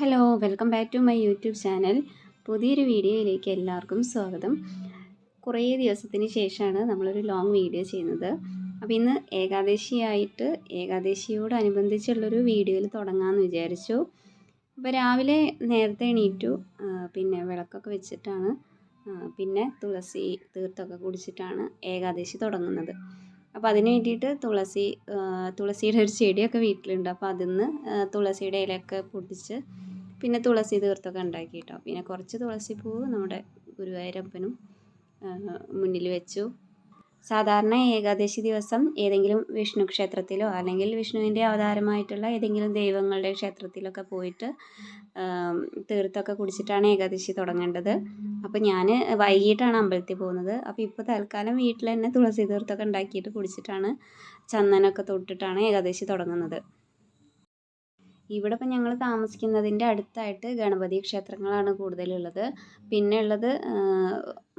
Hello welcome back to my YouTube channel. പുതിയൊരു വീഡിയോയിലേക്ക് എല്ലാവർക്കും സ്വാഗതം. കുറേ ദിവസത്തിന് ശേഷമാണ് നമ്മളൊരു ലോങ് വീഡിയോ ചെയ്യുന്നത്. അപ്പോൾ ഇന്ന് ഏകാദശിയോടനുബന്ധിച്ചുള്ളൊരു വീഡിയോയിൽ തുടങ്ങാമെന്ന് വിചാരിച്ചു. അപ്പോൾ രാവിലെ നേരത്തെ എണീറ്റു, പിന്നെ വിളക്കൊക്കെ വെച്ചിട്ടാണ്, പിന്നെ തുളസി തീർത്ഥമൊക്കെ കുടിച്ചിട്ടാണ് ഏകാദശി തുടങ്ങുന്നത്. അപ്പോൾ അതിന് വേണ്ടിയിട്ട് തുളസിയുടെ ഒരു ചെടിയൊക്കെ വീട്ടിലുണ്ട്. അപ്പോൾ അതിന്ന് തുളസിയുടെ ഇലയൊക്കെ പൊട്ടിച്ച് പിന്നെ തുളസി തീർത്ഥമൊക്കെ ഉണ്ടാക്കി കേട്ടോ. പിന്നെ കുറച്ച് തുളസിപ്പൂവ് നമ്മുടെ ഗുരുവായൂരപ്പനും മുന്നിൽ വെച്ചു. സാധാരണ ഏകാദശി ദിവസം ഏതെങ്കിലും വിഷ്ണു ക്ഷേത്രത്തിലോ അല്ലെങ്കിൽ വിഷ്ണുവിൻ്റെ അവതാരമായിട്ടുള്ള ഏതെങ്കിലും ദൈവങ്ങളുടെ ക്ഷേത്രത്തിലൊക്കെ പോയിട്ട് തീർത്ഥമൊക്കെ കുടിച്ചിട്ടാണ് ഏകാദശി തുടങ്ങേണ്ടത്. അപ്പോൾ ഞാൻ വൈകിട്ടാണ് അമ്പലത്തിൽ പോകുന്നത്. അപ്പോൾ ഇപ്പോൾ തൽക്കാലം വീട്ടിൽ തന്നെ തുളസി തീർത്ഥമൊക്കെ ഉണ്ടാക്കിയിട്ട് കുടിച്ചിട്ടാണ്, ചന്ദനമൊക്കെ തൊട്ടിട്ടാണ് ഏകാദശി തുടങ്ങുന്നത്. ഇവിടെ ഇപ്പം ഞങ്ങൾ താമസിക്കുന്നതിൻ്റെ അടുത്തായിട്ട് ഗണപതി ക്ഷേത്രങ്ങളാണ് കൂടുതലുള്ളത്. പിന്നെ ഉള്ളത്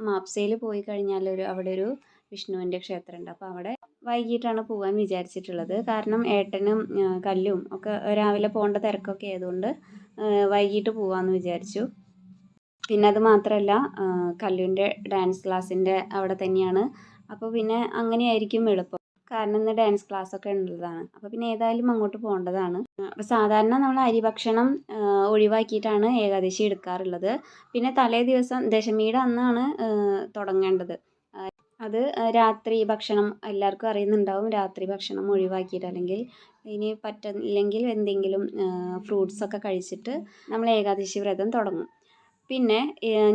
മാപ്സയിൽ പോയി കഴിഞ്ഞാൽ അവിടെ ഒരു വിഷ്ണുവിൻ്റെ ക്ഷേത്രമുണ്ട്. അപ്പോൾ അവിടെ വൈകിട്ടാണ് പോകാൻ വിചാരിച്ചിട്ടുള്ളത്. കാരണം ഏട്ടനും കല്ലും ഒക്കെ രാവിലെ പോകേണ്ട തിരക്കൊക്കെ ആയതുകൊണ്ട് വൈകിട്ട് പോകാമെന്ന് വിചാരിച്ചു. പിന്നെ അത് മാത്രമല്ല, കല്ലുവിൻ്റെ ഡാൻസ് ക്ലാസ്സിൻ്റെ അവിടെ തന്നെയാണ്. അപ്പോൾ പിന്നെ അങ്ങനെയായിരിക്കും എളുപ്പം. കാരണം ഇന്ന് ഡാൻസ് ക്ലാസ്സൊക്കെ ഉള്ളതാണ്. അപ്പോൾ പിന്നെ ഏതായാലും അങ്ങോട്ട് പോകേണ്ടതാണ്. അപ്പോൾ സാധാരണ നമ്മൾ അരിഭക്ഷണം ഒഴിവാക്കിയിട്ടാണ് ഏകാദശി എടുക്കാറുള്ളത്. പിന്നെ തലേ ദിവസം ദശമിയുടെ അന്നാണ് തുടങ്ങേണ്ടത്. അത് രാത്രി ഭക്ഷണം എല്ലാവർക്കും അറിയുന്നുണ്ടാവും. രാത്രി ഭക്ഷണം ഒഴിവാക്കിയിട്ട് അല്ലെങ്കിൽ ഇനി പറ്റില്ലെങ്കിൽ എന്തെങ്കിലും ഫ്രൂട്ട്സൊക്കെ കഴിച്ചിട്ട് നമ്മൾ ഏകാദശി വ്രതം തുടങ്ങും. പിന്നെ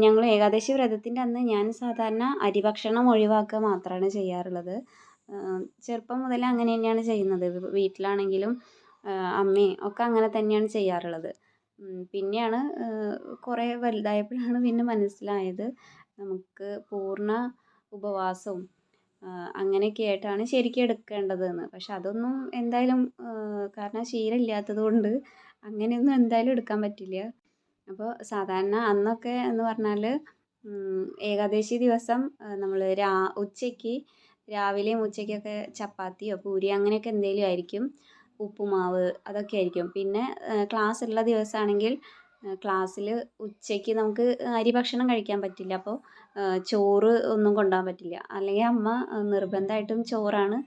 ഞങ്ങൾ ഏകാദശി വ്രതത്തിൻ്റെ അന്ന് ഞാൻ സാധാരണ അരിഭക്ഷണം ഒഴിവാക്കുക മാത്രമാണ് ചെയ്യാറുള്ളത്. ചെറുപ്പം മുതൽ അങ്ങനെ തന്നെയാണ് ചെയ്യുന്നത്. വീട്ടിലാണെങ്കിലും അമ്മയും ഒക്കെ അങ്ങനെ തന്നെയാണ് ചെയ്യാറുള്ളത്. പിന്നെയാണ് കുറേ വലുതായപ്പോഴാണ് പിന്നെ മനസ്സിലായത് നമുക്ക് പൂർണ്ണ ഉപവാസവും അങ്ങനെയൊക്കെ ആയിട്ടാണ് ശരിക്കും എടുക്കേണ്ടതെന്ന്. പക്ഷെ അതൊന്നും എന്തായാലും കാരണം ശീലമില്ലാത്തത് കൊണ്ട് അങ്ങനെയൊന്നും എന്തായാലും എടുക്കാൻ പറ്റില്ല. അപ്പോൾ സാധാരണ അന്നൊക്കെ എന്ന് പറഞ്ഞാൽ ഏകാദശി ദിവസം നമ്മൾ ഉച്ചയ്ക്ക് രാവിലെയും ഉച്ചയ്ക്കൊക്കെ ചപ്പാത്തിയോ പൂരി അങ്ങനെയൊക്കെ എന്തെങ്കിലും ആയിരിക്കും. ഉപ്പുമാവ് അതൊക്കെ ആയിരിക്കും. പിന്നെ ക്ലാസ് ഉള്ള ദിവസമാണെങ്കിൽ ക്ലാസ്സിൽ ഉച്ചയ്ക്ക് നമുക്ക് അരിഭക്ഷണം കഴിക്കാൻ പറ്റില്ല. അപ്പോൾ ചോറ് ഒന്നും കൊണ്ടുപോകാൻ പറ്റില്ല. അല്ലെങ്കിൽ അമ്മ നിർബന്ധമായിട്ടും ചോറാണ്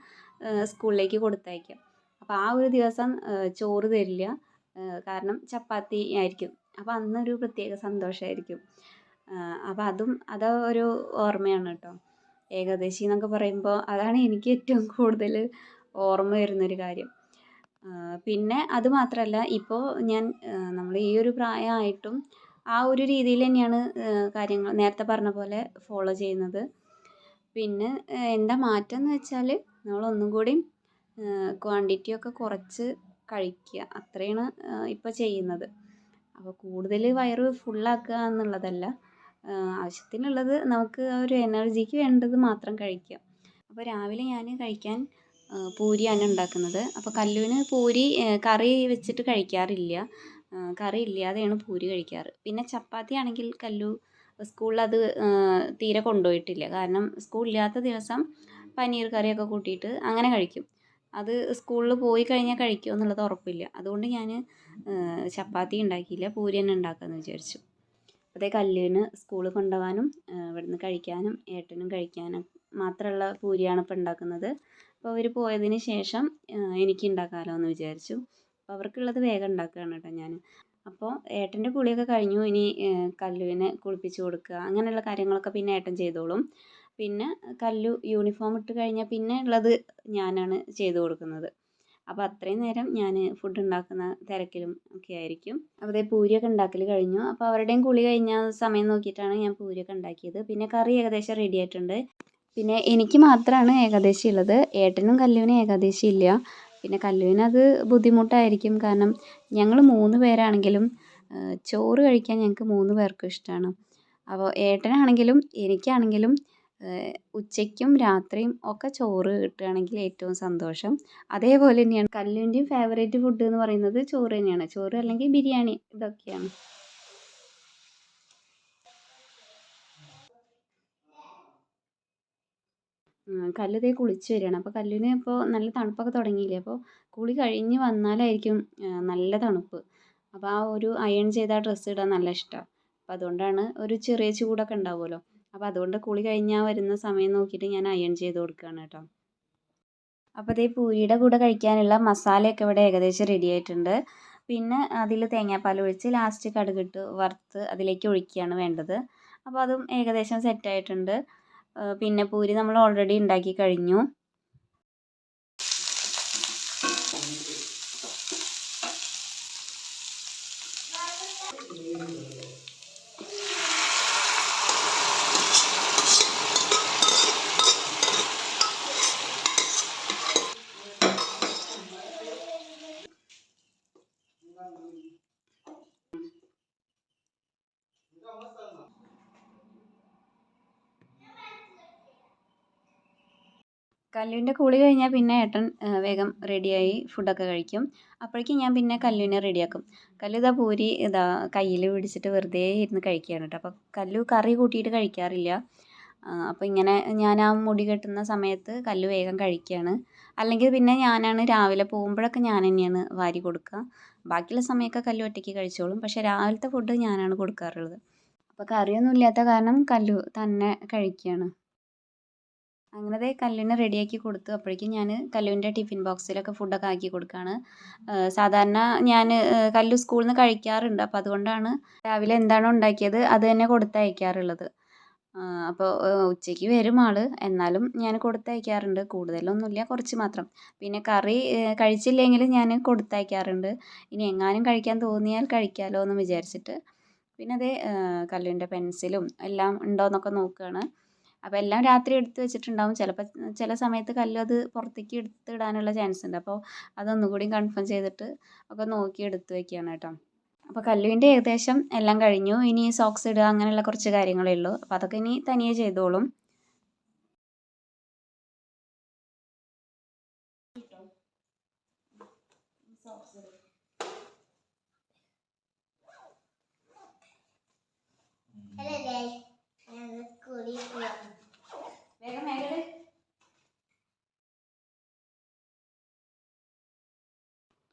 സ്കൂളിലേക്ക് കൊടുത്തയക്കുക. അപ്പോൾ ആ ഒരു ദിവസം ചോറ് തരില്ല, കാരണം ചപ്പാത്തി ആയിരിക്കും. അപ്പോൾ അന്നൊരു പ്രത്യേക സന്തോഷമായിരിക്കും. അപ്പോൾ അതൊരു ഓർമ്മയാണ് കേട്ടോ. ഏകാദശി എന്നൊക്കെ പറയുമ്പോൾ അതാണ് എനിക്ക് ഏറ്റവും കൂടുതൽ ഓർമ്മ വരുന്നൊരു കാര്യം. പിന്നെ അത് മാത്രമല്ല, ഇപ്പോൾ നമ്മൾ ഈ ഒരു പ്രായമായിട്ടും ആ ഒരു രീതിയിൽ തന്നെയാണ് കാര്യങ്ങൾ നേരത്തെ പറഞ്ഞ പോലെ ഫോളോ ചെയ്യുന്നത്. പിന്നെ എന്താ മാറ്റം എന്ന് വെച്ചാൽ നമ്മളൊന്നും കൂടി ക്വാണ്ടിറ്റിയൊക്കെ കുറച്ച് കഴിക്കുക, അത്രയാണ് ഇപ്പോൾ ചെയ്യുന്നത്. അപ്പോൾ കൂടുതൽ വയറ് ഫുള്ളാക്കുക എന്നുള്ളതല്ല, ആവശ്യത്തിനുള്ളത് നമുക്ക് ആ ഒരു എനർജിക്ക് വേണ്ടത് മാത്രം കഴിക്കുക. അപ്പോൾ രാവിലെ ഞാൻ കഴിക്കാൻ പൂരിയാണ് ഉണ്ടാക്കുന്നത്. അപ്പോൾ കല്ലുവിന് പൂരി കറി വെച്ചിട്ട് കഴിക്കാറില്ല. കറി ഇല്ലാതെയാണ് പൂരി കഴിക്കാറ്. പിന്നെ ചപ്പാത്തി ആണെങ്കിൽ കല്ലു സ്കൂളിൽ അത് തീരെ കൊണ്ടുപോയിട്ടില്ല. കാരണം സ്കൂളില്ലാത്ത ദിവസം പനീർ കറിയൊക്കെ കൂട്ടിയിട്ട് അങ്ങനെ കഴിക്കും. അത് സ്കൂളിൽ പോയി കഴിഞ്ഞാൽ കഴിക്കുമോ എന്നുള്ളത് ഉറപ്പില്ല. അതുകൊണ്ട് ഞാൻ ചപ്പാത്തി ഉണ്ടാക്കിയില്ല, പൂരി തന്നെ ഉണ്ടാക്കാമെന്ന് വിചാരിച്ചു. അതേ കല്ലുവിന് സ്കൂളിൽ കൊണ്ടുപോകാനും ഇവിടുന്ന് കഴിക്കാനും ഏട്ടനും കഴിക്കാനും മാത്രമുള്ള പൂരിയാണ് ഇപ്പോൾ ഉണ്ടാക്കുന്നത്. അപ്പോൾ അവർ പോയതിന് ശേഷം എനിക്ക് ഉണ്ടാക്കാമല്ലോ എന്ന് വിചാരിച്ചു. അപ്പോൾ അവർക്കുള്ളത് വേഗം ഉണ്ടാക്കുകയാണ് കേട്ടോ ഞാൻ. അപ്പോൾ ഏട്ടൻ്റെ കുളിയൊക്കെ കഴിഞ്ഞു. ഇനി കല്ലുവിനെ കുളിപ്പിച്ച് കൊടുക്കുക അങ്ങനെയുള്ള കാര്യങ്ങളൊക്കെ പിന്നെ ഏട്ടൻ ചെയ്തോളും. പിന്നെ കല്ലു യൂണിഫോം ഇട്ട് കഴിഞ്ഞാൽ പിന്നെ ഉള്ളത് ഞാനാണ് ചെയ്ത് കൊടുക്കുന്നത്. അപ്പോൾ അത്രയും നേരം ഞാൻ ഫുഡ് ഉണ്ടാക്കുന്ന തിരക്കിലും ഒക്കെ ആയിരിക്കും. അപ്പോൾ അതേ പൂരിയൊക്കെ ഉണ്ടാക്കൽ കഴിഞ്ഞു. അപ്പോൾ അവരുടെയും കുളി കഴിഞ്ഞ സമയം നോക്കിയിട്ടാണ് ഞാൻ പൂരിയൊക്കെ ഉണ്ടാക്കിയത്. പിന്നെ കറി ഏകദേശം റെഡി ആയിട്ടുണ്ട്. പിന്നെ എനിക്ക് മാത്രമാണ് ഏകാദശി ഉള്ളത്. ഏട്ടനും കല്ലുവിനും ഏകാദശി ഇല്ല. പിന്നെ കല്ലുവിനത് ബുദ്ധിമുട്ടായിരിക്കും. കാരണം ഞങ്ങൾ 3 പേരാണെങ്കിലും ചോറ് കഴിക്കാൻ ഞങ്ങൾക്ക് 3 പേർക്കും ഇഷ്ടമാണ്. അപ്പോൾ ഏട്ടനാണെങ്കിലും എനിക്കാണെങ്കിലും ഉച്ചയ്ക്കും രാത്രിയും ഒക്കെ ചോറ് കിട്ടുകയാണെങ്കിൽ ഏറ്റവും സന്തോഷം. അതേപോലെ തന്നെയാണ് കല്ലുവിൻ്റെയും ഫേവറേറ്റ് ഫുഡ് എന്ന് പറയുന്നത് ചോറ് തന്നെയാണ്. ചോറ് അല്ലെങ്കിൽ ബിരിയാണി, ഇതൊക്കെയാണ്. കല്ലു ദേ കുളിച്ച് വരികയാണ്. അപ്പോൾ കല്ലുവിന് ഇപ്പോൾ നല്ല തണുപ്പൊക്കെ തുടങ്ങിയില്ലേ. അപ്പോൾ കുളി കഴിഞ്ഞ് വന്നാലായിരിക്കും നല്ല തണുപ്പ്. അപ്പോൾ ആ ഒരു അയൺ ചെയ്ത ആ ഡ്രസ്സ് ഇടാൻ നല്ല ഇഷ്ടമാണ്. അപ്പോൾ അതുകൊണ്ടാണ് ഒരു ചെറിയ ചൂടൊക്കെ ഉണ്ടാവുമല്ലോ. അപ്പോൾ അതുകൊണ്ട് കുളി കഴിഞ്ഞാൽ വരുന്ന സമയം നോക്കിയിട്ട് ഞാൻ അയൺ ചെയ്ത് കൊടുക്കുകയാണ് കേട്ടോ. അപ്പോൾ ദേ പൂരിയുടെ കൂടെ കഴിക്കാനുള്ള മസാലയൊക്കെ ഇവിടെ ഏകദേശം റെഡി ആയിട്ടുണ്ട്. പിന്നെ അതിൽ തേങ്ങാപ്പാൽ ഒഴിച്ച് ലാസ്റ്റ് കടുകിട്ട് വറുത്ത് അതിലേക്ക് ഒഴിക്കുകയാണ് വേണ്ടത്. അപ്പോൾ അതും ഏകദേശം സെറ്റായിട്ടുണ്ട്. പിന്നെ പൂരി നമ്മൾ ഓൾറെഡി ഉണ്ടാക്കി കഴിഞ്ഞു. കല്ലുവിൻ്റെ കുളി കഴിഞ്ഞാൽ പിന്നെ ഏട്ടൻ വേഗം റെഡിയായി ഫുഡൊക്കെ കഴിക്കും. അപ്പോഴേക്കും ഞാൻ പിന്നെ കല്ലുവിനെ റെഡിയാക്കും. കല്ലു ഇതാ പൂരി ഇതാ കയ്യിൽ പിടിച്ചിട്ട് വെറുതെ ഇരുന്ന് കഴിക്കുകയാണ് കേട്ടോ. അപ്പോൾ കല്ലു കറി കൂട്ടിയിട്ട് കഴിക്കാറില്ല. അപ്പോൾ ഇങ്ങനെ ഞാൻ ആ മുടി കെട്ടുന്ന സമയത്ത് കല്ലു വേഗം കഴിക്കുകയാണ്. അല്ലെങ്കിൽ പിന്നെ ഞാനാണ് രാവിലെ പോകുമ്പോഴൊക്കെ ഞാൻ തന്നെയാണ് വാരി കൊടുക്കുക. ബാക്കിയുള്ള സമയമൊക്കെ കല്ലു ഒറ്റയ്ക്ക് കഴിച്ചോളും. പക്ഷേ രാവിലത്തെ ഫുഡ് ഞാനാണ് കൊടുക്കാറുള്ളത്. അപ്പോൾ കറിയൊന്നും ഇല്ലാത്ത കാരണം കല്ലു തന്നെ കഴിക്കുകയാണ്. അങ്ങനെ ദേ കല്ലിനെ റെഡിയാക്കി കൊടുത്തു. അപ്പോഴേക്കും ഞാൻ കല്ലുവിൻ്റെ ടിഫിൻ ബോക്സിലൊക്കെ ഫുഡൊക്കെ ആക്കി കൊടുക്കുകയാണ്. സാധാരണ ഞാൻ കല്ലു സ്കൂളിൽ നിന്ന് കഴിക്കാറുണ്ട്. അപ്പോൾ അതുകൊണ്ടാണ് രാവിലെ എന്താണോ ഉണ്ടാക്കിയത് അത് തന്നെ കൊടുത്തയക്കാറുള്ളത്. അപ്പോൾ ഉച്ചയ്ക്ക് വരും ആൾ. എന്നാലും ഞാൻ കൊടുത്തയക്കാറുണ്ട്. കൂടുതലൊന്നുമില്ല, കുറച്ച് മാത്രം. പിന്നെ കറി കഴിച്ചില്ലെങ്കിൽ ഞാൻ കൊടുത്തയക്കാറുണ്ട്. ഇനി എങ്ങാനും കഴിക്കാൻ തോന്നിയാൽ കഴിക്കാമല്ലോ എന്ന് വിചാരിച്ചിട്ട്. പിന്നെ അതേ കല്ലുവിൻ്റെ പെൻസിലും എല്ലാം ഉണ്ടോ എന്നൊക്കെ നോക്കുകയാണ്. അപ്പോൾ എല്ലാം രാത്രി എടുത്ത് വെച്ചിട്ടുണ്ടാവും. ചിലപ്പോൾ ചില സമയത്ത് കല്ലു അത് പുറത്തേക്ക് എടുത്തിടാനുള്ള ചാൻസ് ഉണ്ട്. അപ്പോൾ അതൊന്നുകൂടി കൺഫേം ചെയ്തിട്ട് ഒക്കെ നോക്കി എടുത്ത് വെക്കുകയാണ് കേട്ടോ. അപ്പോൾ കല്ലുവിൻ്റെ ഏകദേശം എല്ലാം കഴിഞ്ഞു. ഇനി സോക്സ് ഇടുക അങ്ങനെയുള്ള കുറച്ച് കാര്യങ്ങളേ ഉള്ളൂ. അപ്പോൾ അതൊക്കെ ഇനി തനിയെ ചെയ്തോളും.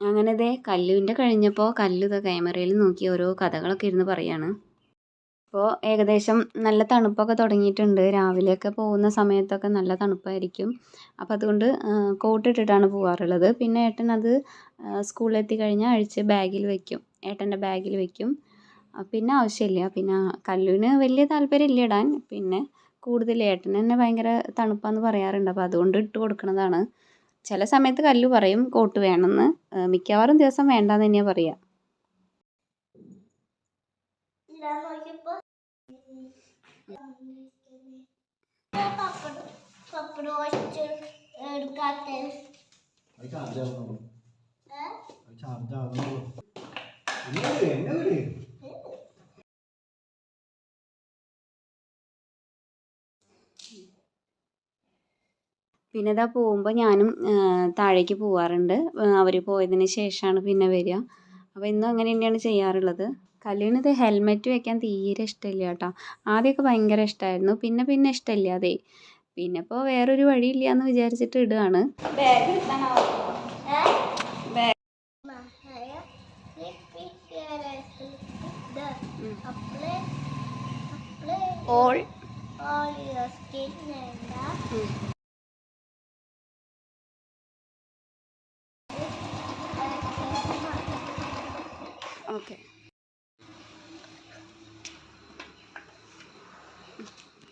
അങ്ങനെ ദേ കല്ലുവിൻ്റെ കഴിഞ്ഞപ്പോൾ കല്ലു ദേ ക്യാമറയിൽ നോക്കി ഓരോ കഥകളൊക്കെ ഇരുന്ന് പറയാണ്. ഇപ്പോൾ ഏകദേശം നല്ല തണുപ്പൊക്കെ തുടങ്ങിയിട്ടുണ്ട്. രാവിലെയൊക്കെ പോകുന്ന സമയത്തൊക്കെ നല്ല തണുപ്പായിരിക്കും. അപ്പോൾ അതുകൊണ്ട് കോട്ട് ഇട്ടിട്ടാണ് പോകാറുള്ളത്. പിന്നെ ഏട്ടൻ അത് സ്കൂളിലെത്തി കഴിഞ്ഞാൽ അഴിച്ച് ബാഗിൽ വെക്കും. ഏട്ടൻ്റെ ബാഗിൽ വെക്കും. പിന്നെ ആവശ്യമില്ല. പിന്നെ കല്ലുവിന് വലിയ താല്പര്യമില്ല ഇടാൻ. പിന്നെ കൂടുതൽ ഏട്ടന് തന്നെ ഭയങ്കര തണുപ്പാന്ന് പറയാറുണ്ട്. അപ്പോൾ അതുകൊണ്ട് ഇട്ട് കൊടുക്കുന്നതാണ്. ചില സമയത്ത് കല്ലു പറയും കോട്ട് വേണമെന്ന്. മിക്കവാറും ദിവസം വേണ്ടാന്ന് തന്നെയാണ് പറയുക. പിന്നെ ഇതാ പോകുമ്പോൾ ഞാനും താഴേക്ക് പോവാറുണ്ട്. അവർ പോയതിന് ശേഷമാണ് പിന്നെ വരിക. അപ്പോൾ ഇന്നും അങ്ങനെ തന്നെയാണ് ചെയ്യാറുള്ളത്. കല്ലുവിന് ഇത് ഹെൽമെറ്റ് വെക്കാൻ തീരെ ഇഷ്ടമില്ല കേട്ടോ. ആദ്യമൊക്കെ ഭയങ്കര ഇഷ്ടമായിരുന്നു. പിന്നെ പിന്നെ ഇഷ്ടമില്ലാതെ. പിന്നെ ഇപ്പോൾ വേറൊരു വഴിയില്ല എന്ന് വിചാരിച്ചിട്ട് ഇടുകയാണ്. All okay.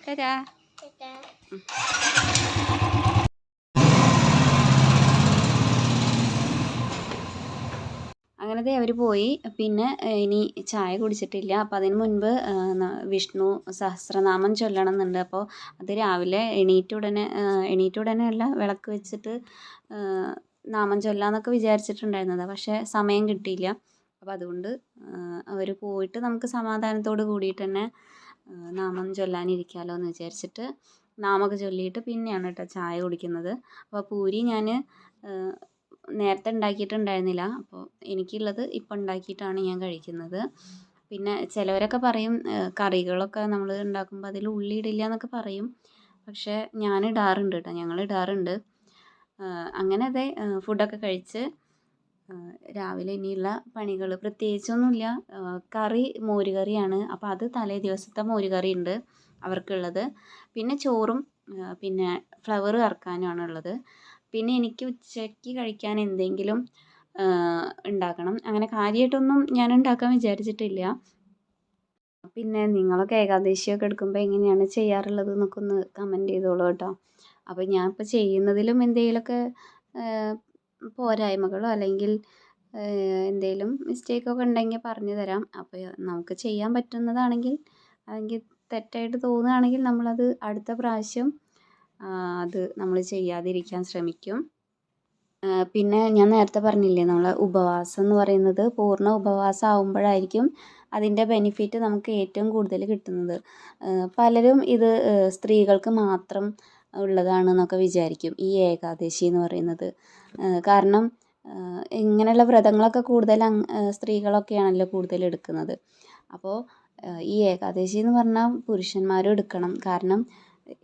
ടാറ്റാ. അങ്ങനത്തെ അവർ പോയി. പിന്നെ ഇനി ചായ കുടിച്ചിട്ടില്ല. അപ്പോൾ അതിന് മുൻപ് വിഷ്ണു സഹസ്രനാമം ചൊല്ലണം എന്നുണ്ട്. അപ്പോൾ അത് രാവിലെ എണീറ്റ ഉടനെ അല്ല, വിളക്ക് വെച്ചിട്ട് നാമം ചൊല്ലാമെന്നൊക്കെ വിചാരിച്ചിട്ടുണ്ടായിരുന്നതാണ്. പക്ഷേ സമയം കിട്ടിയില്ല. അപ്പോൾ അതുകൊണ്ട് അവർ പോയിട്ട് നമുക്ക് സമാധാനത്തോട് കൂടിയിട്ട് തന്നെ നാമം ചൊല്ലാനിരിക്കാമല്ലോ എന്ന് വിചാരിച്ചിട്ട് നാമമൊക്കെ ചൊല്ലിയിട്ട് പിന്നെയാണ് കേട്ടോ ചായ കുടിക്കുന്നത്. അപ്പോൾ പൂരി ഞാൻ നേരത്തെ ഉണ്ടാക്കിയിട്ടുണ്ടായിരുന്നില്ല. അപ്പോൾ എനിക്കുള്ളത് ഇപ്പം ഉണ്ടാക്കിയിട്ടാണ് ഞാൻ കഴിക്കുന്നത്. പിന്നെ ചിലവരൊക്കെ പറയും കറികളൊക്കെ നമ്മൾ ഉണ്ടാക്കുമ്പോൾ അതിൽ ഉള്ളി ഇടില്ല എന്നൊക്കെ പറയും. പക്ഷേ ഞാൻ ഇടാറുണ്ട് കേട്ടോ. ഞങ്ങൾ ഇടാറുണ്ട്. അങ്ങനെ അതെ ഫുഡൊക്കെ കഴിച്ച് രാവിലെ ഇനിയുള്ള പണികൾ പ്രത്യേകിച്ചൊന്നുമില്ല. കറി മോരുകറിയാണ്. അപ്പോൾ അത് തലേ ദിവസത്തെ മോരുകറി ഉണ്ട് അവർക്കുള്ളത്. പിന്നെ ചോറും പിന്നെ ഫ്ലവർ വറുക്കാനുമാണ് ഉള്ളത്. പിന്നെ എനിക്ക് ഉച്ചയ്ക്ക് കഴിക്കാൻ എന്തെങ്കിലും ഉണ്ടാക്കണം. അങ്ങനെ കാര്യമായിട്ടൊന്നും ഞാൻ ഉണ്ടാക്കാൻ വിചാരിച്ചിട്ടില്ല. പിന്നെ നിങ്ങളൊക്കെ ഏകാദശിയൊക്കെ എടുക്കുമ്പോൾ എങ്ങനെയാണ് ചെയ്യാറുള്ളത് എന്നൊക്കെ ഒന്ന് കമൻറ്റ് ചെയ്തോളൂ കേട്ടോ. അപ്പോൾ ഞാൻ ഇപ്പോൾ ചെയ്യുന്നതിലും എന്തെങ്കിലുമൊക്കെ പോരായ്മകളോ അല്ലെങ്കിൽ എന്തെങ്കിലും മിസ്റ്റേക്കൊക്കെ ഉണ്ടെങ്കിൽ പറഞ്ഞു തരാം. അപ്പോൾ നമുക്ക് ചെയ്യാൻ പറ്റുന്നതാണെങ്കിൽ അല്ലെങ്കിൽ തെറ്റായിട്ട് തോന്നുകയാണെങ്കിൽ നമ്മളത് അടുത്ത പ്രാവശ്യം അത് നമ്മൾ ചെയ്യാതിരിക്കാൻ ശ്രമിക്കും. പിന്നെ ഞാൻ നേരത്തെ പറഞ്ഞില്ലേ, നമ്മളെ ഉപവാസം എന്ന് പറയുന്നത് പൂർണ്ണ ഉപവാസം ആകുമ്പോഴായിരിക്കും അതിൻ്റെ ബെനിഫിറ്റ് നമുക്ക് ഏറ്റവും കൂടുതൽ കിട്ടുന്നത്. പലരും ഇത് സ്ത്രീകൾക്ക് മാത്രം ഉള്ളതാണെന്നൊക്കെ വിചാരിക്കും ഈ ഏകാദശി എന്ന് പറയുന്നത്. കാരണം ഇങ്ങനെയുള്ള വ്രതങ്ങളൊക്കെ കൂടുതൽ സ്ത്രീകളൊക്കെയാണല്ലോ കൂടുതൽ എടുക്കുന്നത്. അപ്പോൾ ഈ ഏകാദശി എന്ന് പറഞ്ഞാൽ പുരുഷന്മാരും എടുക്കണം. കാരണം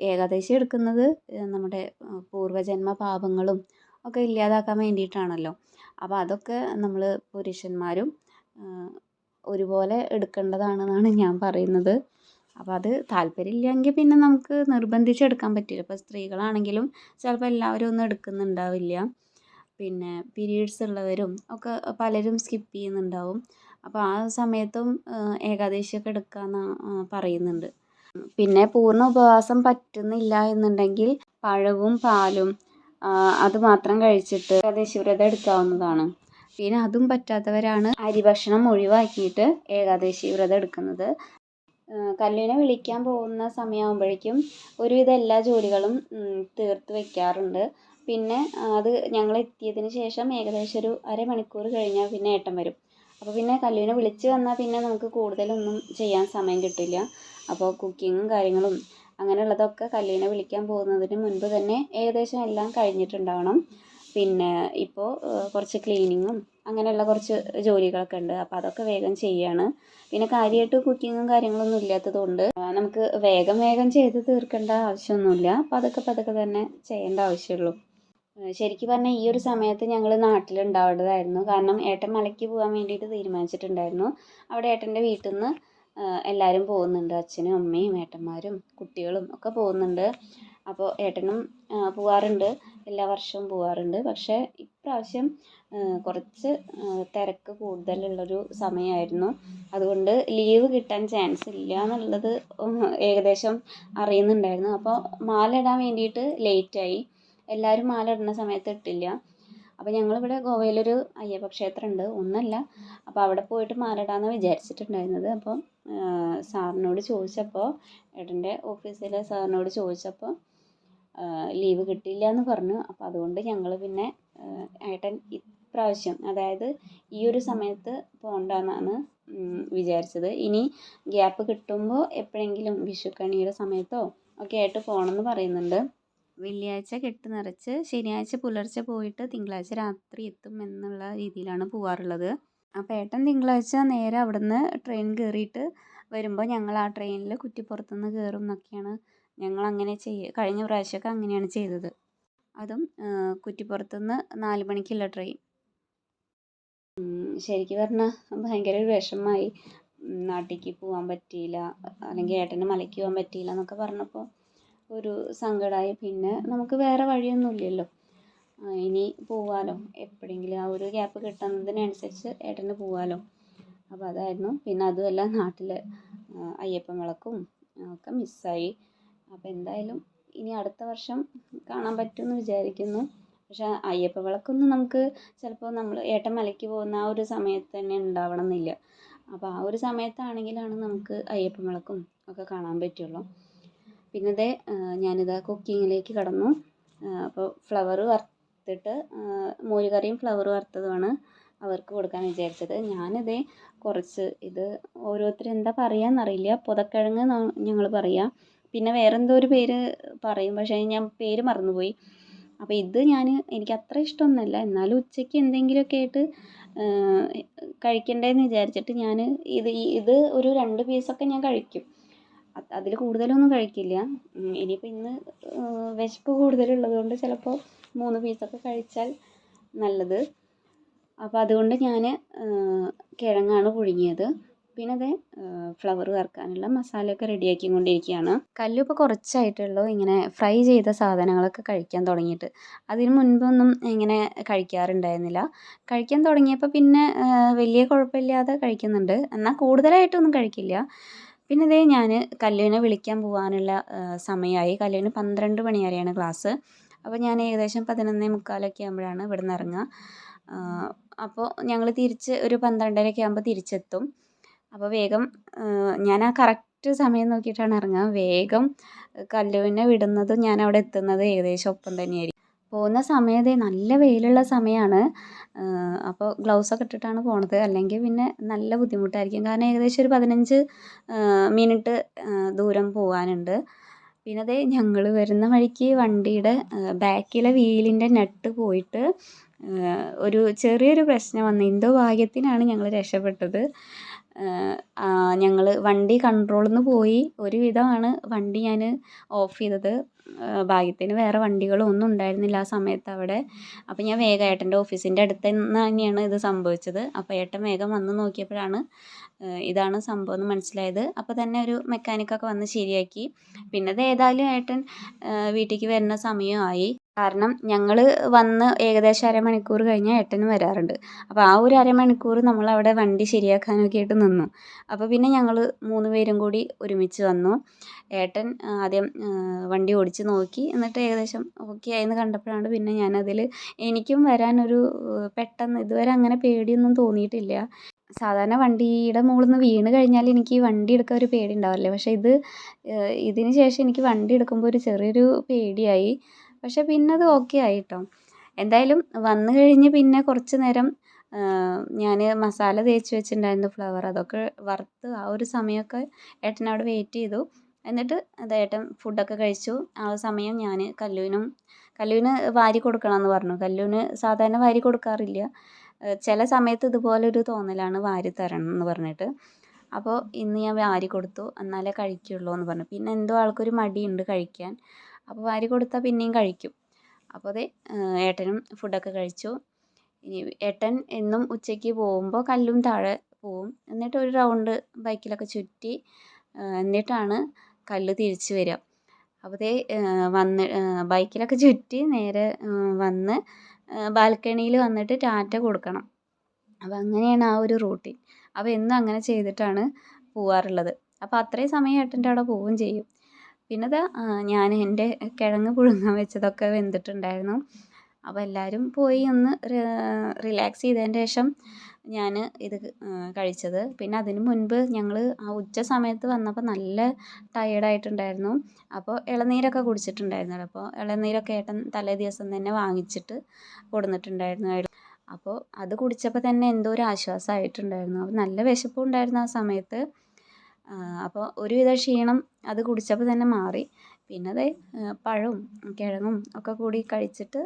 ഏകാദശി എടുക്കുന്നത് നമ്മുടെ പൂർവ്വജന്മ പാപങ്ങളും ഒക്കെ ഇല്ലാതാക്കാൻ വേണ്ടിയിട്ടാണല്ലോ. അപ്പോൾ അതൊക്കെ നമ്മൾ പുരുഷന്മാരും ഒരുപോലെ എടുക്കേണ്ടതാണെന്നാണ് ഞാൻ പറയുന്നത്. അപ്പോൾ അത് താല്പര്യമില്ലെങ്കിൽ പിന്നെ നമുക്ക് നിർബന്ധിച്ചെടുക്കാൻ പറ്റില്ല. ഇപ്പോൾ സ്ത്രീകളാണെങ്കിലും ചിലപ്പോൾ എല്ലാവരും ഒന്നും എടുക്കുന്നുണ്ടാവില്ല. പിന്നെ പീരീഡ്സ് ഉള്ളവരും ഒക്കെ പലരും സ്കിപ്പ് ചെയ്യുന്നുണ്ടാവും. അപ്പോൾ ആ സമയത്തും ഏകാദശിയൊക്കെ എടുക്കാമെന്ന് പറയുന്നുണ്ട്. പിന്നെ പൂർണ്ണ ഉപവാസം പറ്റുന്നില്ല എന്നുണ്ടെങ്കിൽ പഴവും പാലും അത് മാത്രം കഴിച്ചിട്ട് ഏകാദശി വ്രതം എടുക്കാവുന്നതാണ്. പിന്നെ അതും പറ്റാത്തവരാണ് അരി ഭക്ഷണം ഒഴിവാക്കിയിട്ട് ഏകാദശി വ്രതം എടുക്കുന്നത്. കല്ലുവിനെ വിളിക്കാൻ പോകുന്ന സമയമാകുമ്പോഴേക്കും ഒരുവിധം എല്ലാ ജോലികളും തീർത്ത് വെക്കാറുണ്ട്. പിന്നെ അത് ഞങ്ങൾ എത്തിയതിന് ശേഷം ഏകദേശം ഒരു അരമണിക്കൂർ കഴിഞ്ഞാൽ പിന്നെ ഏട്ടൻ വരും. അപ്പോൾ പിന്നെ കല്ലുവിനെ വിളിച്ച് വന്നാൽ പിന്നെ നമുക്ക് കൂടുതലൊന്നും ചെയ്യാൻ സമയം കിട്ടില്ല. അപ്പോൾ കുക്കിങ്ങും കാര്യങ്ങളും അങ്ങനെയുള്ളതൊക്കെ കല്ലുവിനെ വിളിക്കാൻ പോകുന്നതിന് മുൻപ് തന്നെ ഏകദേശം എല്ലാം കഴിഞ്ഞിട്ടുണ്ടാവണം. പിന്നെ ഇപ്പോൾ കുറച്ച് ക്ലീനിങ്ങും അങ്ങനെയുള്ള കുറച്ച് ജോലികളൊക്കെ ഉണ്ട്. അപ്പോൾ അതൊക്കെ വേഗം ചെയ്യുകയാണ്. പിന്നെ കാര്യമായിട്ട് കുക്കിങ്ങും കാര്യങ്ങളൊന്നും ഇല്ലാത്തത് കൊണ്ട് നമുക്ക് വേഗം ചെയ്ത് തീർക്കേണ്ട ആവശ്യമൊന്നുമില്ല. പതുക്കെ തന്നെ ചെയ്യേണ്ട ആവശ്യമുള്ളൂ. ശരിക്കും പറഞ്ഞാൽ ഈ ഒരു സമയത്ത് ഞങ്ങൾ നാട്ടിലുണ്ടാവേണ്ടതായിരുന്നു. കാരണം ഏട്ടൻ മലയ്ക്ക് പോകാൻ വേണ്ടിയിട്ട് തീരുമാനിച്ചിട്ടുണ്ടായിരുന്നു. അവിടെ ഏട്ടൻ്റെ വീട്ടിൽ നിന്ന് എല്ലാവരും പോകുന്നുണ്ട്. അച്ഛനും അമ്മയും ഏട്ടന്മാരും കുട്ടികളും ഒക്കെ പോകുന്നുണ്ട്. അപ്പോൾ ഏട്ടനും പോവാറുണ്ട്, എല്ലാ വർഷവും പോവാറുണ്ട്. പക്ഷേ ഇപ്രാവശ്യം കുറച്ച് തിരക്ക് കൂടുതലുള്ളൊരു സമയമായിരുന്നു. അതുകൊണ്ട് ലീവ് കിട്ടാൻ ചാൻസ് ഇല്ല എന്നുള്ളത് ഏകദേശം അറിയുന്നുണ്ടായിരുന്നു. അപ്പോൾ മാല ഇടാൻ വേണ്ടിയിട്ട് ലേറ്റായി. എല്ലാവരും മാല ഇടുന്ന സമയത്ത് ഇട്ടില്ല. അപ്പോൾ ഞങ്ങളിവിടെ ഗോവയിലൊരു അയ്യപ്പ ക്ഷേത്രമുണ്ട്, ഒന്നല്ല. അപ്പോൾ അവിടെ പോയിട്ട് മാല ഇടാമെന്ന് വിചാരിച്ചിട്ടുണ്ടായിരുന്നത്. അപ്പോൾ സാറിനോട് ചോദിച്ചപ്പോൾ, ഏട്ടൻ്റെ ഓഫീസിലെ സാറിനോട് ചോദിച്ചപ്പോൾ ലീവ് കിട്ടില്ല എന്ന് പറഞ്ഞു. അപ്പോൾ അതുകൊണ്ട് ഞങ്ങൾ പിന്നെ ഏട്ടൻ ഇപ്രാവശ്യം, അതായത് ഈ ഒരു സമയത്ത് പോകണ്ടെന്നാണ് വിചാരിച്ചത്. ഇനി ഗ്യാപ്പ് കിട്ടുമ്പോൾ എപ്പോഴെങ്കിലും വിഷുക്കണിയുടെ സമയത്തോ ഒക്കെ ആയിട്ട് പോകണമെന്ന് പറയുന്നുണ്ട്. വെള്ളിയാഴ്ച കെട്ട് നിറച്ച് ശനിയാഴ്ച പുലർച്ചെ പോയിട്ട് തിങ്കളാഴ്ച രാത്രി എത്തും എന്നുള്ള രീതിയിലാണ് പോവാറുള്ളത്. അപ്പോൾ ഏട്ടൻ തിങ്കളാഴ്ച നേരെ അവിടുന്ന് ട്രെയിൻ കയറിയിട്ട് വരുമ്പോൾ ഞങ്ങൾ ആ ട്രെയിനിൽ കുറ്റിപ്പുറത്തുനിന്ന് കയറും എന്നൊക്കെയാണ് ഞങ്ങൾ അങ്ങനെ കഴിഞ്ഞ പ്രാവശ്യമൊക്കെ അങ്ങനെയാണ് ചെയ്തത്. അതും കുറ്റിപ്പുറത്തുനിന്ന് 4 മണിക്കുള്ള ട്രെയിൻ. ശരിക്കും പറഞ്ഞാൽ ഭയങ്കര ഒരു വിഷമമായി. നാട്ടിലേക്ക് പോകാൻ പറ്റിയില്ല, അല്ലെങ്കിൽ ഏട്ടന് മലയ്ക്ക് പോകാൻ പറ്റിയില്ല എന്നൊക്കെ പറഞ്ഞപ്പോൾ ഒരു സങ്കടമായി. പിന്നെ നമുക്ക് വേറെ വഴിയൊന്നുമില്ലല്ലോ, ഇനി പോവാലോ എപ്പോഴെങ്കിലും, ആ ഒരു ഗ്യാപ്പ് കിട്ടുന്നതിനനുസരിച്ച് ഏട്ടന് പോവാലോ. അപ്പോൾ അതായിരുന്നു. പിന്നെ അതുമല്ല നാട്ടിൽ അയ്യപ്പൻ വിളക്കും ഒക്കെ മിസ്സായി. അപ്പോൾ എന്തായാലും ഇനി അടുത്ത വർഷം കാണാൻ പറ്റുമെന്ന് വിചാരിക്കുന്നു. പക്ഷേ അയ്യപ്പ വിളക്കൊന്നും നമുക്ക് ചിലപ്പോൾ നമ്മൾ ഏട്ടൻ മലയ്ക്ക് പോകുന്ന ആ ഒരു സമയത്ത് തന്നെ ഉണ്ടാവണം എന്നില്ല. അപ്പോൾ ആ ഒരു സമയത്താണെങ്കിലാണ് നമുക്ക് അയ്യപ്പൻ വിളക്കും ഒക്കെ കാണാൻ പറ്റുള്ളൂ. പിന്നെ ഇതേ ഞാനിതാ കുക്കിങ്ങിലേക്ക് കടന്നു. അപ്പോൾ ഫ്ലവർ വറുത്തിട്ട് മോരുകറിയും ഫ്ലവർ വറുത്തതുമാണ് അവർക്ക് കൊടുക്കാൻ വിചാരിച്ചത്. ഞാനിതേ കുറച്ച്, ഇത് ഓരോരുത്തർ എന്താ പറയുകയെന്നറിയില്ല, പുതക്കിഴങ്ങ് ഞങ്ങൾ പറയുക, പിന്നെ വേറെന്തോ ഒരു പേര് പറയും, പക്ഷേ ഞാൻ പേര് മറന്നുപോയി. അപ്പോൾ ഇത് എനിക്ക് അത്ര ഇഷ്ടമൊന്നുമല്ല, എന്നാലും ഉച്ചയ്ക്ക് എന്തെങ്കിലുമൊക്കെ ആയിട്ട് കഴിക്കണ്ടേന്ന് വിചാരിച്ചിട്ട് ഞാൻ ഇത് ഒരു 2 പീസൊക്കെ ഞാൻ കഴിക്കും. അതിൽ കൂടുതലൊന്നും കഴിക്കില്ല. ഇനിയിപ്പോൾ ഇന്ന് വിശപ്പ് കൂടുതലുള്ളത് കൊണ്ട് ചിലപ്പോൾ 3 പീസൊക്കെ കഴിച്ചാൽ നല്ലത്. അപ്പോൾ അതുകൊണ്ട് ഞാൻ കിഴങ്ങാണ് പുഴുങ്ങിയത്. പിന്നെ അത് ഫ്ലവർ വറുക്കാനുള്ള മസാലയൊക്കെ റെഡിയാക്കി കൊണ്ടിരിക്കുകയാണ്. കല്ലു ഇപ്പോൾ കുറച്ചായിട്ടുള്ളൂ ഇങ്ങനെ ഫ്രൈ ചെയ്ത സാധനങ്ങളൊക്കെ കഴിക്കാൻ തുടങ്ങിയിട്ട്. അതിന് മുൻപൊന്നും ഇങ്ങനെ കഴിക്കാറുണ്ടായിരുന്നില്ല. കഴിക്കാൻ തുടങ്ങിയപ്പോൾ പിന്നെ വലിയ കുഴപ്പമില്ലാതെ കഴിക്കുന്നുണ്ട്. എന്നാൽ കൂടുതലായിട്ടൊന്നും കഴിക്കില്ല. പിന്നെ ദേ ഞാൻ കല്ലുവിനെ വിളിക്കാൻ പോകാനുള്ള സമയമായി. കല്ലുവിന് 12 മണി വരെയാണ് ക്ലാസ്. അപ്പോൾ ഞാൻ ഏകദേശം 11:45 ആകുമ്പോഴാണ് ഇവിടെ നിന്ന് ഇറങ്ങുക. അപ്പോൾ ഞങ്ങൾ തിരിച്ച് ഒരു 12:30 ആകുമ്പോൾ തിരിച്ചെത്തും. അപ്പോൾ വേഗം ഞാൻ ആ കറക്റ്റ് സമയം നോക്കിയിട്ടാണ് ഇറങ്ങുക. വേഗം കല്ലുവിനെ വിടുന്നതും ഞാൻ അവിടെ എത്തുന്നത് ഏകദേശം ഒപ്പം തന്നെയായിരിക്കും. പോകുന്ന സമയത്ത് നല്ല വെയിലുള്ള സമയമാണ്. അപ്പോൾ ഗ്ലൗസൊക്കെ ഇട്ടിട്ടാണ് പോണത്. അല്ലെങ്കിൽ പിന്നെ നല്ല ബുദ്ധിമുട്ടായിരിക്കും. കാരണം ഏകദേശം ഒരു 15 മിനിറ്റ് ദൂരം പോകാനുണ്ട്. പിന്നെ ദേ ഞങ്ങൾ വരുന്ന വഴിക്ക് വണ്ടിയുടെ ബാക്കിലെ വീലിൻ്റെ നട്ട് പോയിട്ട് ഒരു ചെറിയൊരു പ്രശ്നം വന്നു. എന്തോ ഭാഗ്യത്തിനാണ് ഞങ്ങൾ രക്ഷപ്പെട്ടത്. ഞങ്ങൾ വണ്ടി കൺട്രോളിൽ നിന്ന് പോയി. ഒരുവിധമാണ് വണ്ടി ഞാൻ ഓഫ് ചെയ്തത്. ഭാഗ്യത്തിന് വേറെ വണ്ടികളോ ഒന്നും ഉണ്ടായിരുന്നില്ല ആ സമയത്ത് അവിടെ. അപ്പോൾ ഞാൻ വേഗം ഏട്ടൻ്റെ ഓഫീസിൻ്റെ അടുത്ത് നിന്ന് തന്നെയാണ് ഇത് സംഭവിച്ചത്. അപ്പോൾ ഏട്ടൻ വേഗം വന്ന് നോക്കിയപ്പോഴാണ് ഇതാണ് സംഭവം എന്ന് മനസ്സിലായത്. അപ്പോൾ തന്നെ ഒരു മെക്കാനിക്കൊക്കെ വന്ന് ശരിയാക്കി. പിന്നെ അത് ഏതായാലും ഏട്ടൻ വീട്ടിലേക്ക് വരുന്ന സമയമായി. കാരണം ഞങ്ങൾ വന്ന് ഏകദേശം അരമണിക്കൂർ കഴിഞ്ഞാൽ ഏട്ടനും വരാറുണ്ട്. അപ്പോൾ ആ ഒരു അരമണിക്കൂർ നമ്മളവിടെ വണ്ടി ശരിയാക്കാനൊക്കെ ആയിട്ട് നിന്നു. അപ്പോൾ പിന്നെ ഞങ്ങൾ 3 പേരും കൂടി ഒരുമിച്ച് വന്നു. ഏട്ടൻ ആദ്യം വണ്ടി ഓടിച്ച് നോക്കി. എന്നിട്ട് ഏകദേശം ഓക്കെ ആയെന്ന് കണ്ടപ്പോഴാണ് പിന്നെ ഞാനതിൽ എനിക്കും വരാനൊരു പെട്ടെന്ന് ഇതുവരെ അങ്ങനെ പേടിയൊന്നും തോന്നിയിട്ടില്ല. സാധാരണ വണ്ടിയുടെ മുകളിൽ നിന്ന് വീണ് കഴിഞ്ഞാൽ എനിക്ക് വണ്ടി എടുക്കാൻ ഒരു പേടി ഉണ്ടാവില്ല. പക്ഷേ ഇതിന് ശേഷം എനിക്ക് വണ്ടി എടുക്കുമ്പോൾ ഒരു ചെറിയൊരു പേടിയായി. പക്ഷേ പിന്നെ അത് ഓക്കെ ആയി കേട്ടോ. എന്തായാലും വന്നു കഴിഞ്ഞ് പിന്നെ കുറച്ച് നേരം ഞാൻ മസാല തേച്ച് വെച്ചിട്ടുണ്ടായിരുന്നു ഫ്ലവർ. അതൊക്കെ വറുത്ത് ആ ഒരു സമയമൊക്കെ ഏട്ടൻ അവിടെ വെയിറ്റ് ചെയ്തു. എന്നിട്ട് അത് ഏട്ടൻ ഫുഡൊക്കെ കഴിച്ചു. ആ സമയം ഞാൻ കല്ലുവിന് വാരി കൊടുക്കണമെന്ന് പറഞ്ഞു. കല്ലുവിന് സാധാരണ വാരി കൊടുക്കാറില്ല. ചില സമയത്ത് ഇതുപോലൊരു തോന്നലാണ് വാരി തരണം എന്ന് പറഞ്ഞിട്ട്. അപ്പോൾ ഇന്ന് ഞാൻ വാരി കൊടുത്തു. എന്നാലേ കഴിക്കുള്ളൂ എന്ന് പറഞ്ഞു. പിന്നെ എന്തോ ആൾക്കൊരു മടിയുണ്ട് കഴിക്കാൻ. അപ്പോൾ വാരി കൊടുത്താൽ പിന്നെയും കഴിക്കും. അപ്പോൾ അതെ ഏട്ടനും ഫുഡൊക്കെ കഴിച്ചു. ഇനി ഏട്ടൻ എന്നും ഉച്ചയ്ക്ക് പോകുമ്പോൾ കല്ലും താഴെ പോവും. എന്നിട്ട് ഒരു റൗണ്ട് ബൈക്കിലൊക്കെ ചുറ്റി എന്നിട്ടാണ് കല്ല് തിരിച്ച് വരിക. അപ്പോൾ ദേ വന്ന് ബൈക്കിലൊക്കെ ചുറ്റി നേരെ വന്ന് ബാൽക്കണിയിൽ വന്നിട്ട് ടാറ്റ കൊടുക്കണം. അപ്പോൾ അങ്ങനെയാണ് ആ ഒരു റൂട്ടീൻ. അപ്പോൾ എന്നും അങ്ങനെ ചെയ്തിട്ടാണ് പോവാറുള്ളത്. അപ്പോൾ അത്രയും സമയം ഏട്ടൻ്റെ അവിടെ പോവുകയും ചെയ്യും. പിന്നെ ദാ ഞാൻ എൻ്റെ കിഴങ്ങ് പുഴുങ്ങാൻ വെച്ചതൊക്കെ വെന്തിട്ടുണ്ടായിരുന്നു. അപ്പോൾ എല്ലാവരും പോയി ഒന്ന് റിലാക്സ് ചെയ്തതിന് ശേഷം ഞാൻ ഇത് കഴിച്ചത്. പിന്നെ അതിന് മുൻപ് ഞങ്ങൾ ആ ഉച്ച സമയത്ത് വന്നപ്പോൾ നല്ല ടയേർഡായിട്ടുണ്ടായിരുന്നു. അപ്പോൾ ഇളനീരൊക്കെ കുടിച്ചിട്ടുണ്ടായിരുന്നു. അപ്പോൾ ഇളനീരൊക്കെ ഏട്ടൻ തലേ ദിവസം തന്നെ വാങ്ങിച്ചിട്ട് കൊടുന്നിട്ടുണ്ടായിരുന്നു. അപ്പോൾ അത് കുടിച്ചപ്പോൾ തന്നെ എന്തോ ഒരു ആശ്വാസമായിട്ടുണ്ടായിരുന്നു. അപ്പോൾ നല്ല വിശപ്പും ഉണ്ടായിരുന്നു ആ സമയത്ത്. അപ്പോൾ ഒരുവിധ ക്ഷീണം അത് കുടിച്ചപ്പോൾ തന്നെ മാറി. പിന്നെ അത് പഴവും കിഴങ്ങും ഒക്കെ കൂടി കഴിച്ചിട്ട്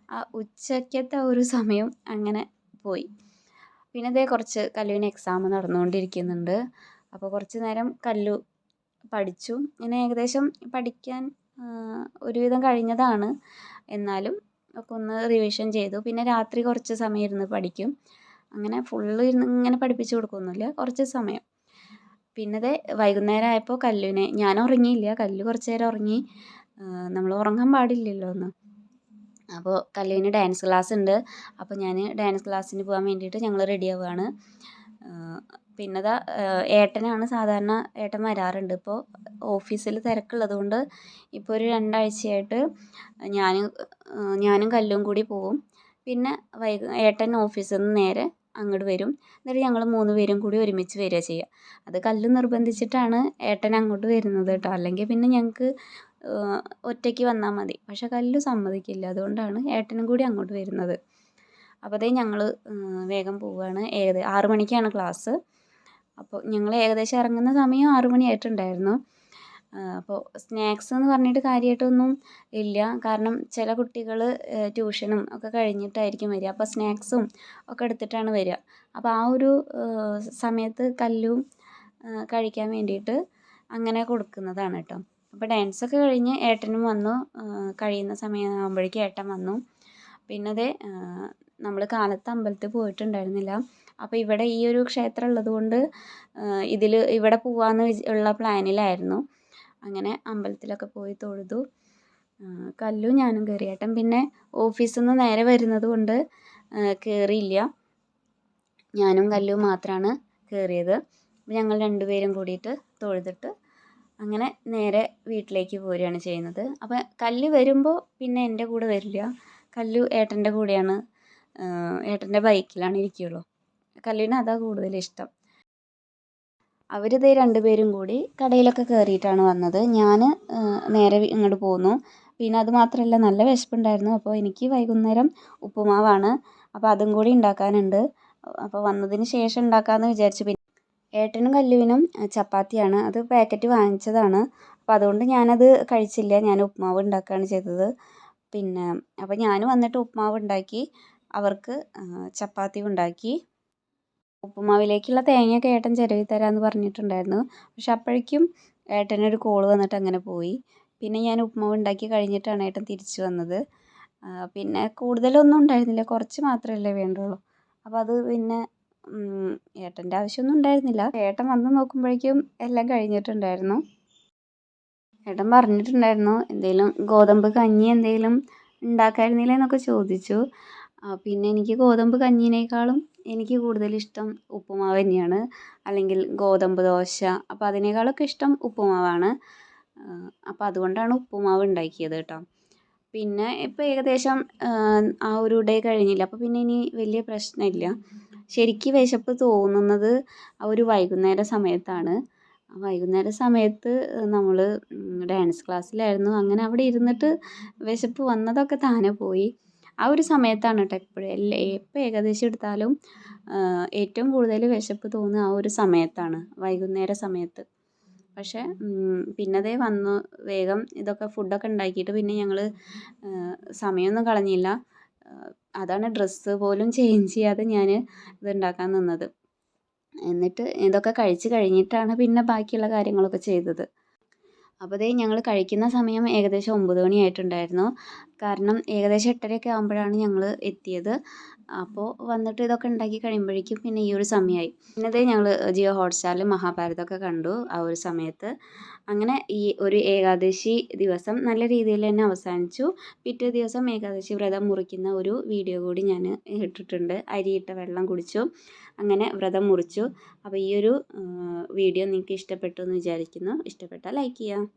ആ ഉച്ചയ്ക്കത്തെ ഒരു സമയം അങ്ങനെ പോയി. പിന്നെ അതേ കുറച്ച് കല്ലുവിന് എക്സാം നടന്നുകൊണ്ടിരിക്കുന്നുണ്ട്. അപ്പോൾ കുറച്ച് നേരം കല്ലു പഠിച്ചു. ഇങ്ങനെ ഏകദേശം പഠിക്കാൻ ഒരുവിധം കഴിഞ്ഞതാണ്. എന്നാലും ഒക്കെ ഒന്ന് റിവിഷൻ ചെയ്തു. പിന്നെ രാത്രി കുറച്ച് സമയം ഇരുന്ന് പഠിക്കും. അങ്ങനെ ഫുള്ള് ഇരുന്ന് ഇങ്ങനെ പഠിപ്പിച്ച് കൊടുക്കുകയൊന്നുമില്ല, കുറച്ച് സമയം. പിന്നെ ദേ വൈകുന്നേരം ആയപ്പോൾ കല്ലുവിനെ ഞാൻ ഉറങ്ങിയില്ല. കല്ലു കുറച്ച് നേരം ഉറങ്ങി. നമ്മൾ ഉറങ്ങാൻ പാടില്ലല്ലോ ഒന്ന്. അപ്പോൾ കല്ലുവിന് ഡാൻസ് ക്ലാസ് ഉണ്ട്. അപ്പോൾ ഞാൻ ഡാൻസ് ക്ലാസ്സിന് പോകാൻ വേണ്ടിയിട്ട് ഞങ്ങൾ റെഡി ആവുകയാണ്. പിന്നെ ദാ ഏട്ടനാണ് സാധാരണ ഏട്ടൻ വരാറുണ്ട്. ഇപ്പോൾ ഓഫീസിൽ തിരക്കുള്ളത് കൊണ്ട് ഇപ്പോൾ ഒരു 2 ആഴ്ചയായിട്ട് ഞാനും കല്ലും കൂടി പോവും. പിന്നെ ഏട്ടൻ ഓഫീസിൽ നിന്ന് നേരെ അങ്ങോട്ട് വരും. എന്നിട്ട് ഞങ്ങൾ 3 പേരും കൂടി ഒരുമിച്ച് വരിക ചെയ്യുക. അത് കല്ല് നിർബന്ധിച്ചിട്ടാണ് ഏട്ടൻ അങ്ങോട്ട് വരുന്നത് കേട്ടോ. അല്ലെങ്കിൽ പിന്നെ ഞങ്ങൾക്ക് ഒറ്റയ്ക്ക് വന്നാൽ മതി. പക്ഷേ കല്ല് സമ്മതിക്കില്ല. അതുകൊണ്ടാണ് ഏട്ടനും കൂടി അങ്ങോട്ട് വരുന്നത്. അപ്പോൾ അതേ ഞങ്ങൾ വേഗം പോവുകയാണ്. 6 മണിക്കാണ് ക്ലാസ്. അപ്പോൾ ഞങ്ങൾ ഏകദേശം ഇറങ്ങുന്ന സമയം 6 മണിയായിട്ടുണ്ടായിരുന്നു. അപ്പോൾ സ്നാക്സ് എന്ന് പറഞ്ഞിട്ട് കാര്യമായിട്ടൊന്നും ഇല്ല. കാരണം ചില കുട്ടികൾ ട്യൂഷനും ഒക്കെ കഴിഞ്ഞിട്ടായിരിക്കും വരിക. അപ്പോൾ സ്നാക്സും ഒക്കെ എടുത്തിട്ടാണ് വരിക. അപ്പോൾ ആ ഒരു സമയത്ത് കല്ലും കഴിക്കാൻ വേണ്ടിയിട്ട് അങ്ങനെ കൊടുക്കുന്നതാണ് കേട്ടോ. അപ്പോൾ ഡാൻസൊക്കെ കഴിഞ്ഞ് ഏട്ടനും വന്നു. കഴിയുന്ന സമയമാകുമ്പോഴേക്കും ഏട്ടൻ വന്നു. പിന്നെ നമ്മൾ കാലത്ത് അമ്പലത്തിൽ പോയിട്ടുണ്ടായിരുന്നില്ല. അപ്പോൾ ഇവിടെ ഈ ഒരു ക്ഷേത്രം ഉള്ളതുകൊണ്ട് ഇവിടെ പോവാമെന്ന് ഉള്ള പ്ലാനിലായിരുന്നു. അങ്ങനെ അമ്പലത്തിലൊക്കെ പോയി തൊഴുതു. കല്ലും ഞാനും കയറി. ഏട്ടൻ പിന്നെ ഓഫീസിൽ നിന്ന് നേരെ വരുന്നത് കൊണ്ട് കയറിയില്ല. ഞാനും കല്ലും മാത്രമാണ് കയറിയത്. ഞങ്ങൾ രണ്ടുപേരും കൂടിയിട്ട് തൊഴുതിട്ട് അങ്ങനെ നേരെ വീട്ടിലേക്ക് പോരുകയാണ് ചെയ്യുന്നത്. അപ്പോൾ കല്ല് വരുമ്പോൾ പിന്നെ എൻ്റെ കൂടെ വരില്ല. കല്ലു ഏട്ടൻ്റെ കൂടെയാണ്, ഏട്ടൻ്റെ ബൈക്കിലാണ് ഇരിക്കുകയുള്ളൂ. കല്ലുവിന് അതാ കൂടുതൽ ഇഷ്ടം. അവരിതേ രണ്ടുപേരും കൂടി കടയിലൊക്കെ കയറിയിട്ടാണ് വന്നത്. ഞാൻ നേരെ ഇങ്ങോട്ട് പോന്നു. പിന്നെ അത് മാത്രമല്ല, നല്ല വിശപ്പുണ്ടായിരുന്നു. അപ്പോൾ എനിക്ക് വൈകുന്നേരം ഉപ്പുമാവാണ്. അപ്പോൾ അതും കൂടി ഉണ്ടാക്കാനുണ്ട്. അപ്പോൾ വന്നതിന് ശേഷം ഉണ്ടാക്കാമെന്ന് വിചാരിച്ചു. പിന്നെ ഏട്ടനും കല്ലുവിനും ചപ്പാത്തിയാണ്. അത് പാക്കറ്റ് വാങ്ങിച്ചതാണ്. അപ്പോൾ അതുകൊണ്ട് ഞാനത് കഴിച്ചില്ല. ഞാൻ ഉപ്പുമാവ് ഉണ്ടാക്കുകയാണ് ചെയ്തത്. പിന്നെ അപ്പോൾ ഞാൻ വന്നിട്ട് ഉപ്പുമാവ് ഉണ്ടാക്കി, അവർക്ക് ചപ്പാത്തി ഉണ്ടാക്കി. ഉപ്പുമാവിലേക്കുള്ള തേങ്ങയൊക്കെ ഏട്ടൻ ചിരവി തരാമെന്ന് പറഞ്ഞിട്ടുണ്ടായിരുന്നു. പക്ഷെ അപ്പോഴേക്കും ഏട്ടനൊരു കോൾ വന്നിട്ട് അങ്ങനെ പോയി. പിന്നെ ഞാൻ ഉപ്പുമാവ് ഉണ്ടാക്കി കഴിഞ്ഞിട്ടാണ് ഏട്ടൻ തിരിച്ചു വന്നത്. പിന്നെ കൂടുതലൊന്നും ഉണ്ടായിരുന്നില്ല, കുറച്ച് മാത്രമല്ലേ വേണ്ടുള്ളൂ. അപ്പോൾ അത് പിന്നെ ഏട്ടൻ്റെ ആവശ്യമൊന്നും ഉണ്ടായിരുന്നില്ല. ഏട്ടൻ വന്ന് നോക്കുമ്പോഴേക്കും എല്ലാം കഴിഞ്ഞിട്ടുണ്ടായിരുന്നു. ഏട്ടൻ പറഞ്ഞിട്ടുണ്ടായിരുന്നു എന്തെങ്കിലും ഗോതമ്പ് കഞ്ഞി എന്തെങ്കിലും ഉണ്ടാക്കായിരുന്നില്ലേ എന്നൊക്കെ ചോദിച്ചു. പിന്നെ എനിക്ക് ഗോതമ്പ് കഞ്ഞിനേക്കാളും എനിക്ക് കൂടുതലിഷ്ടം ഉപ്പുമാവ് തന്നെയാണ്, അല്ലെങ്കിൽ ഗോതമ്പ് ദോശ. അപ്പോൾ അതിനേക്കാളൊക്കെ ഇഷ്ടം ഉപ്പുമാവാണ്. അപ്പോൾ അതുകൊണ്ടാണ് ഉപ്പുമാവ് ഉണ്ടാക്കിയത് കേട്ടോ. പിന്നെ ഇപ്പോൾ ഏകദേശം ആ ഒരു ഡേ കഴിഞ്ഞില്ല. അപ്പോൾ പിന്നെ ഇനി വലിയ പ്രശ്നമില്ല. ശരിക്കും വിശപ്പ് തോന്നുന്നത് ആ ഒരു വൈകുന്നേര സമയത്താണ്. വൈകുന്നേര സമയത്ത് നമ്മൾ ഡാൻസ് ക്ലാസ്സിലായിരുന്നു. അങ്ങനെ അവിടെ ഇരുന്നിട്ട് വിശപ്പ് വന്നതൊക്കെ താനെ പോയി. ആ ഒരു സമയത്താണ് കേട്ടോ എപ്പോൾ ഏകദേശം എടുത്താലും ഏറ്റവും കൂടുതൽ വിശപ്പ് തോന്നുക ആ ഒരു സമയത്താണ്, വൈകുന്നേര സമയത്ത്. പക്ഷേ പിന്നതേ വന്നു വേഗം ഇതൊക്കെ ഫുഡൊക്കെ ഉണ്ടാക്കിയിട്ട് പിന്നെ ഞങ്ങൾ സമയമൊന്നും കളഞ്ഞില്ല. അതാണ് ഡ്രസ്സ് പോലും ചേഞ്ച് ചെയ്യാതെ ഞാൻ ഇത് ഉണ്ടാക്കാൻ നിന്നത്. എന്നിട്ട് ഇതൊക്കെ കഴിച്ച് കഴിഞ്ഞിട്ടാണ് പിന്നെ ബാക്കിയുള്ള കാര്യങ്ങളൊക്കെ ചെയ്തത്. അപ്പോൾ ദേ ഞങ്ങൾ കഴിക്കുന്ന സമയം ഏകദേശം 9 മണിയായിട്ടുണ്ടായിരുന്നു. കാരണം ഏകദേശം 8:30 ആകുമ്പോഴാണ് ഞങ്ങൾ എത്തിയത്. അപ്പോൾ വന്നിട്ട് ഇതൊക്കെ ഉണ്ടാക്കി കഴിയുമ്പോഴേക്കും പിന്നെ ഈ ഒരു സമയമായി. പിന്നെ ദേ ഞങ്ങൾ ജിയോ ഹോട്ട്സ്റ്റാറിൽ മഹാഭാരതമൊക്കെ കണ്ടു ആ ഒരു സമയത്ത്. അങ്ങനെ ഈ ഒരു ഏകാദശി ദിവസം നല്ല രീതിയിൽ തന്നെ അവസാനിച്ചു. പിറ്റേ ദിവസം ഏകാദശി വ്രതം മുറിക്കുന്ന ഒരു വീഡിയോ കൂടി ഞാൻ ഇട്ടിട്ടുണ്ട്. അരിയിട്ട വെള്ളം കുടിച്ചു, അങ്ങനെ വ്രതം മുറിച്ചു. അപ്പോൾ ഈ ഒരു വീഡിയോ നിങ്ങൾക്ക് ഇഷ്ടപ്പെട്ടു എന്ന് വിചാരിക്കുന്നു. ഇഷ്ടപ്പെട്ടാൽ ലൈക്ക് ചെയ്യുക.